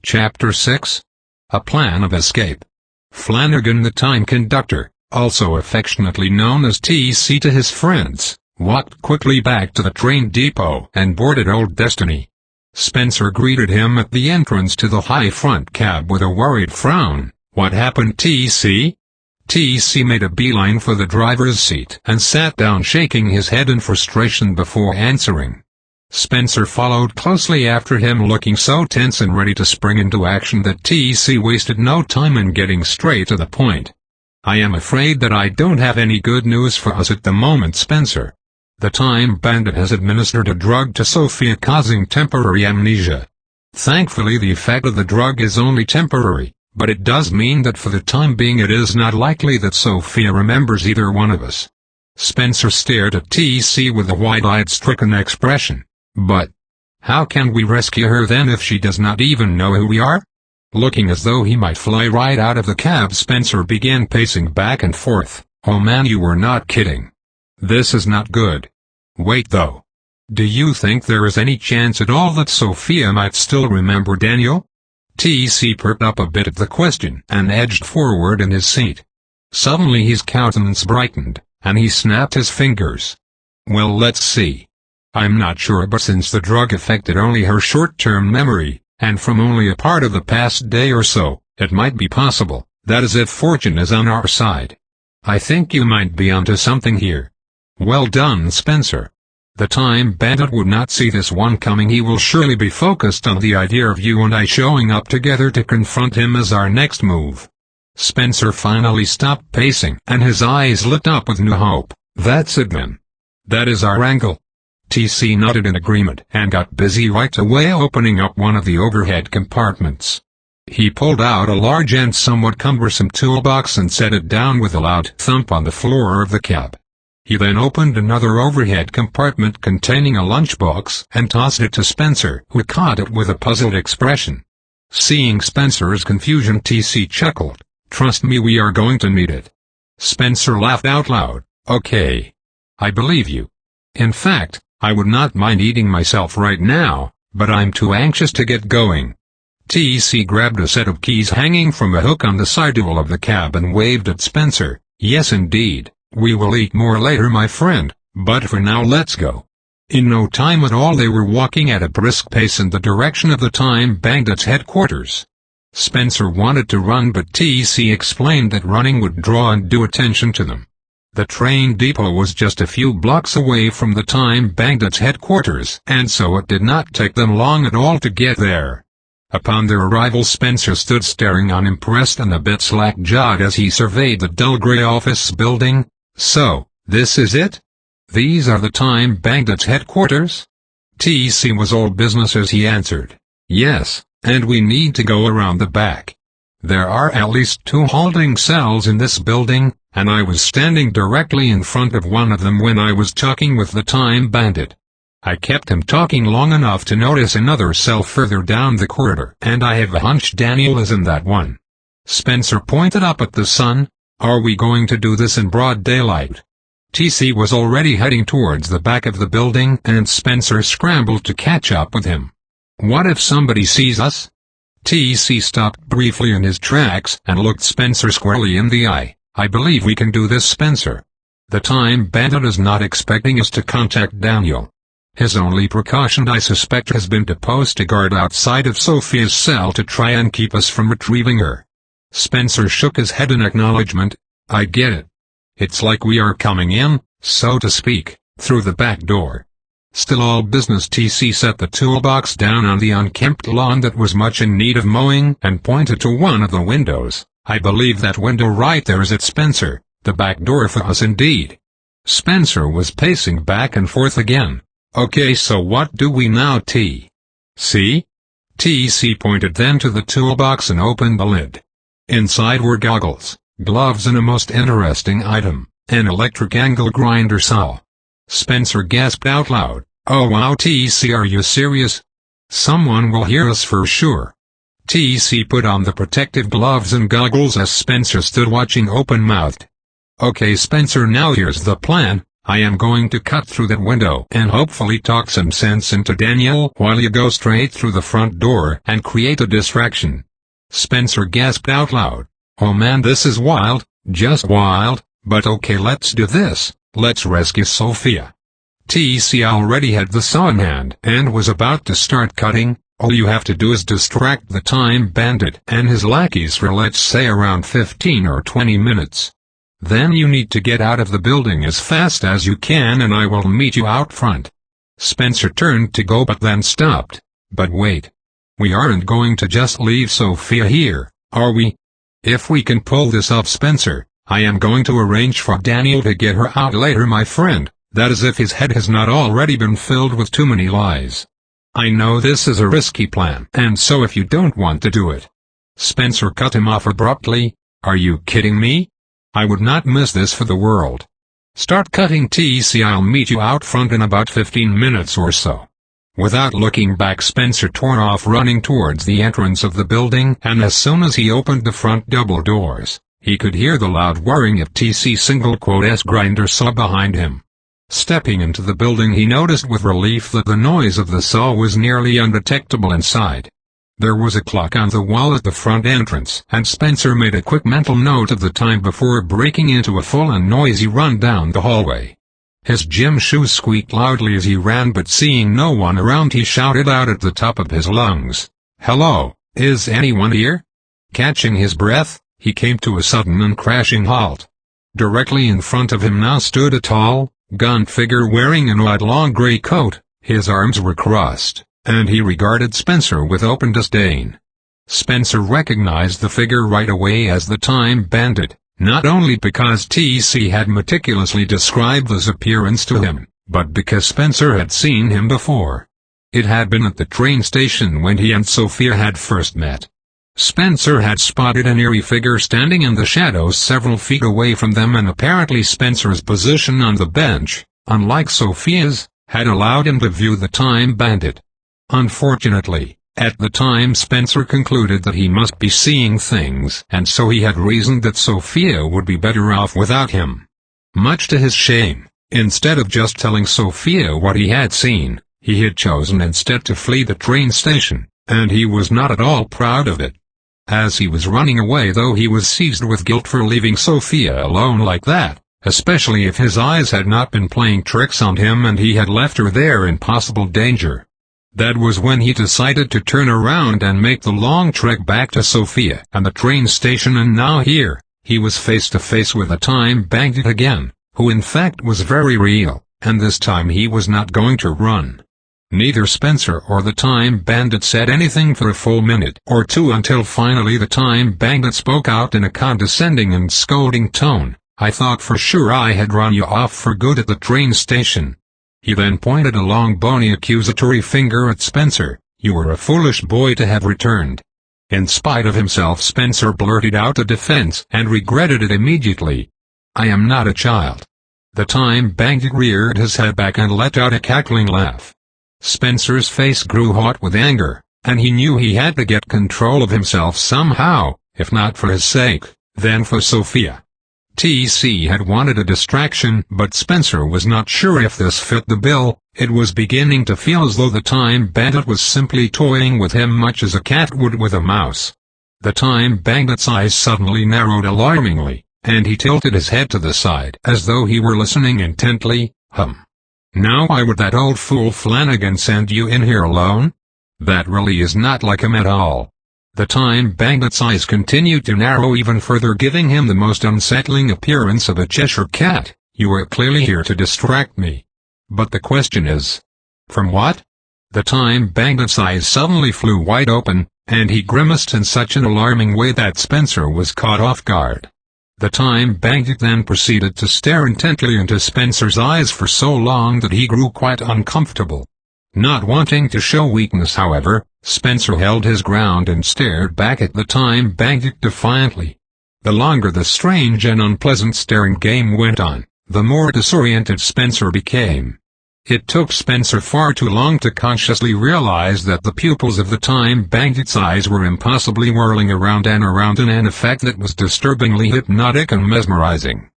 Chapter 6. A Plan of Escape. Flanagan, the time conductor, also affectionately known as TC to his friends, walked quickly back to the train depot and boarded Old Destiny. Spencer greeted him at the entrance to the high front cab with a worried frown. "What happened, TC?" TC made a beeline for the driver's seat and sat down, shaking his head in frustration before answering. Spencer followed closely after him, looking so tense and ready to spring into action that TC wasted no time in getting straight to the point. "I am afraid that I don't have any good news for us at the moment, Spencer. The Time Bandit has administered a drug to Sophia, causing temporary amnesia. Thankfully, the effect of the drug is only temporary, but it does mean that for the time being it is not likely that Sophia remembers either one of us." Spencer stared at TC with a wide-eyed, stricken expression. "But how can we rescue her then if she does not even know who we are?" Looking as though he might fly right out of the cab, Spencer began pacing back and forth. "Oh man, you were not kidding. This is not good. Wait though. Do you think there is any chance at all that Sophia might still remember Daniel?" TC perked up a bit at the question and edged forward in his seat. Suddenly his countenance brightened, and he snapped his fingers. "Well, let's see. I'm not sure, but since the drug affected only her short-term memory, and from only a part of the past day or so, it might be possible, that is if fortune is on our side. I think you might be onto something here. Well done, Spencer. The Time Bandit would not see this one coming. He will surely be focused on the idea of you and I showing up together to confront him as our next move." Spencer finally stopped pacing, and his eyes lit up with new hope. "That's it then. That is our angle." TC nodded in agreement and got busy right away opening up one of the overhead compartments. He pulled out a large and somewhat cumbersome toolbox and set it down with a loud thump on the floor of the cab. He then opened another overhead compartment containing a lunchbox and tossed it to Spencer, who caught it with a puzzled expression. Seeing Spencer's confusion, TC chuckled. "Trust me, we are going to need it." Spencer laughed out loud. "Okay. I believe you. In fact, I would not mind eating myself right now, but I'm too anxious to get going." TC grabbed a set of keys hanging from a hook on the side wall of the cab and waved at Spencer. "Yes indeed, we will eat more later, my friend, but for now let's go." In no time at all they were walking at a brisk pace in the direction of the Time Bandit's headquarters. Spencer wanted to run, but TC explained that running would draw undue attention to them. The train depot was just a few blocks away from the Time Bandit's headquarters, and so it did not take them long at all to get there. Upon their arrival, Spencer stood staring unimpressed and a bit slack-jawed as he surveyed the dull gray office building. "So, this is it? These are the Time Bandit's headquarters?" TC was all business as he answered. "Yes, and we need to go around the back. There are at least 2 holding cells in this building, and I was standing directly in front of one of them when I was talking with the Time Bandit. I kept him talking long enough to notice another cell further down the corridor, and I have a hunch Daniel is in that one." Spencer pointed up at the sun. "Are we going to do this in broad daylight?" TC was already heading towards the back of the building, and Spencer scrambled to catch up with him. "What if somebody sees us?" TC stopped briefly in his tracks and looked Spencer squarely in the eye. "I believe we can do this, Spencer. The Time Bandit is not expecting us to contact Daniel. His only precaution, I suspect, has been to post a guard outside of Sophia's cell to try and keep us from retrieving her." Spencer shook his head in acknowledgement. "I get it. It's like we are coming in, so to speak, through the back door." Still all business, TC set the toolbox down on the unkempt lawn that was much in need of mowing and pointed to one of the windows. "I believe that window right there is it, Spencer. The back door for us indeed." Spencer was pacing back and forth again. "Okay, so what do we now, T.C.?" TC pointed then to the toolbox and opened the lid. Inside were goggles, gloves, and a most interesting item, an electric angle grinder saw. Spencer gasped out loud. "Oh wow, TC, are you serious? Someone will hear us for sure." TC put on the protective gloves and goggles as Spencer stood watching open-mouthed. "Okay Spencer, now here's the plan. I am going to cut through that window and hopefully talk some sense into Daniel while you go straight through the front door and create a distraction." Spencer gasped out loud. "Oh man, this is wild, just wild, but okay, let's do this. Let's rescue Sophia." TC already had the saw in hand and was about to start cutting. "All you have to do is distract the Time Bandit and his lackeys for, let's say, around 15 or 20 minutes. Then you need to get out of the building as fast as you can and I will meet you out front." Spencer turned to go but then stopped. "But wait. We aren't going to just leave Sophia here, are we? If we can pull this off, Spencer, I am going to arrange for Daniel to get her out later, my friend. That is if his head has not already been filled with too many lies. I know this is a risky plan, and so if you don't want to do it." Spencer cut him off abruptly. "Are you kidding me? I would not miss this for the world. Start cutting, TC. I'll meet you out front in about 15 minutes or so." Without looking back, Spencer tore off running towards the entrance of the building, and as soon as he opened the front double doors, he could hear the loud whirring of TC's single-quote-s grinder saw behind him. Stepping into the building, he noticed with relief that the noise of the saw was nearly undetectable inside. There was a clock on the wall at the front entrance, and Spencer made a quick mental note of the time before breaking into a full and noisy run down the hallway. His gym shoes squeaked loudly as he ran, but seeing no one around, he shouted out at the top of his lungs, "Hello, is anyone here?" Catching his breath, he came to a sudden and crashing halt. Directly in front of him now stood a tall, gaunt figure wearing an odd-long gray coat. His arms were crossed, and he regarded Spencer with open disdain. Spencer recognized the figure right away as the Time Bandit, not only because TC had meticulously described his appearance to him, but because Spencer had seen him before. It had been at the train station when he and Sophia had first met. Spencer had spotted an eerie figure standing in the shadows several feet away from them, and apparently Spencer's position on the bench, unlike Sophia's, had allowed him to view the Time Bandit. Unfortunately, at the time Spencer concluded that he must be seeing things, and so he had reasoned that Sophia would be better off without him. Much to his shame, instead of just telling Sophia what he had seen, he had chosen instead to flee the train station, and he was not at all proud of it. As he was running away, though, he was seized with guilt for leaving Sophia alone like that, especially if his eyes had not been playing tricks on him and he had left her there in possible danger. That was when he decided to turn around and make the long trek back to Sophia and the train station, and now here, he was face to face with a Time Bandit again, who in fact was very real, and this time he was not going to run. Neither Spencer or the Time Bandit said anything for a full minute or two until finally the Time Bandit spoke out in a condescending and scolding tone. "I thought for sure I had run you off for good at the train station." He then pointed a long bony accusatory finger at Spencer. "You were a foolish boy to have returned." In spite of himself, Spencer blurted out a defense and regretted it immediately. "I am not a child." The Time Bandit reared his head back and let out a cackling laugh. Spencer's face grew hot with anger, and he knew he had to get control of himself somehow, if not for his sake, then for Sophia. TC had wanted a distraction, but Spencer was not sure if this fit the bill. It was beginning to feel as though the Time Bandit was simply toying with him much as a cat would with a mouse. The Time Bandit's eyes suddenly narrowed alarmingly, and he tilted his head to the side as though he were listening intently. "Now why would that old fool Flanagan send you in here alone? That really is not like him at all." The Time Bandit's eyes continued to narrow even further, giving him the most unsettling appearance of a Cheshire cat. "You are clearly here to distract me. But the question is, from what?" The Time Bandit's eyes suddenly flew wide open, and he grimaced in such an alarming way that Spencer was caught off guard. The Time Bandit then proceeded to stare intently into Spencer's eyes for so long that he grew quite uncomfortable. Not wanting to show weakness, however, Spencer held his ground and stared back at the Time Bandit defiantly. The longer the strange and unpleasant staring game went on, the more disoriented Spencer became. It took Spencer far too long to consciously realize that the pupils of the Time Bandit's eyes were impossibly whirling around in an effect that was disturbingly hypnotic and mesmerizing.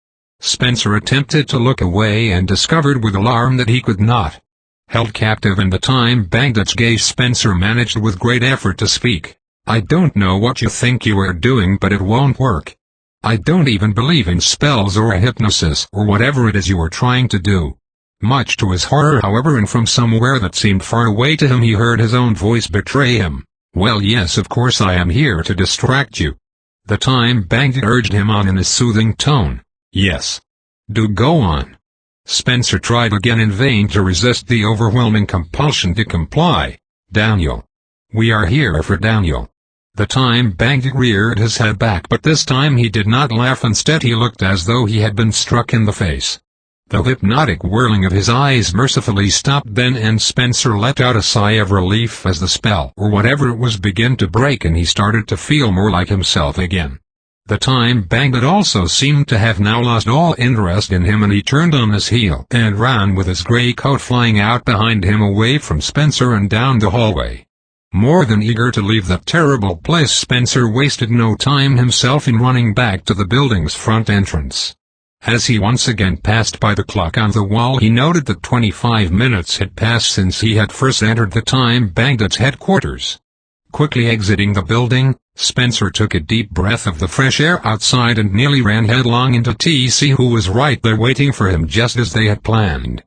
Spencer attempted to look away and discovered with alarm that he could not. Held captive in the Time Bandit's gaze, Spencer managed with great effort to speak. "I don't know what you think you are doing, but it won't work. I don't even believe in spells or hypnosis or whatever it is you are trying to do." Much to his horror, however, and from somewhere that seemed far away to him, he heard his own voice betray him. "Well, yes, of course I am here to distract you." The Time Bandit urged him on in a soothing tone. "Yes. Do go on." Spencer tried again in vain to resist the overwhelming compulsion to comply. "Daniel. We are here for Daniel." The Time Bandit reared his head back, but this time he did not laugh. Instead he looked as though he had been struck in the face. The hypnotic whirling of his eyes mercifully stopped then, and Spencer let out a sigh of relief as the spell, or whatever it was, began to break and he started to feel more like himself again. The Time Bandit also seemed to have now lost all interest in him, and he turned on his heel and ran with his gray coat flying out behind him away from Spencer and down the hallway. More than eager to leave that terrible place, Spencer wasted no time himself in running back to the building's front entrance. As he once again passed by the clock on the wall, he noted that 25 minutes had passed since he had first entered the Time Bandit's headquarters. Quickly exiting the building, Spencer took a deep breath of the fresh air outside and nearly ran headlong into TC, who was right there waiting for him just as they had planned.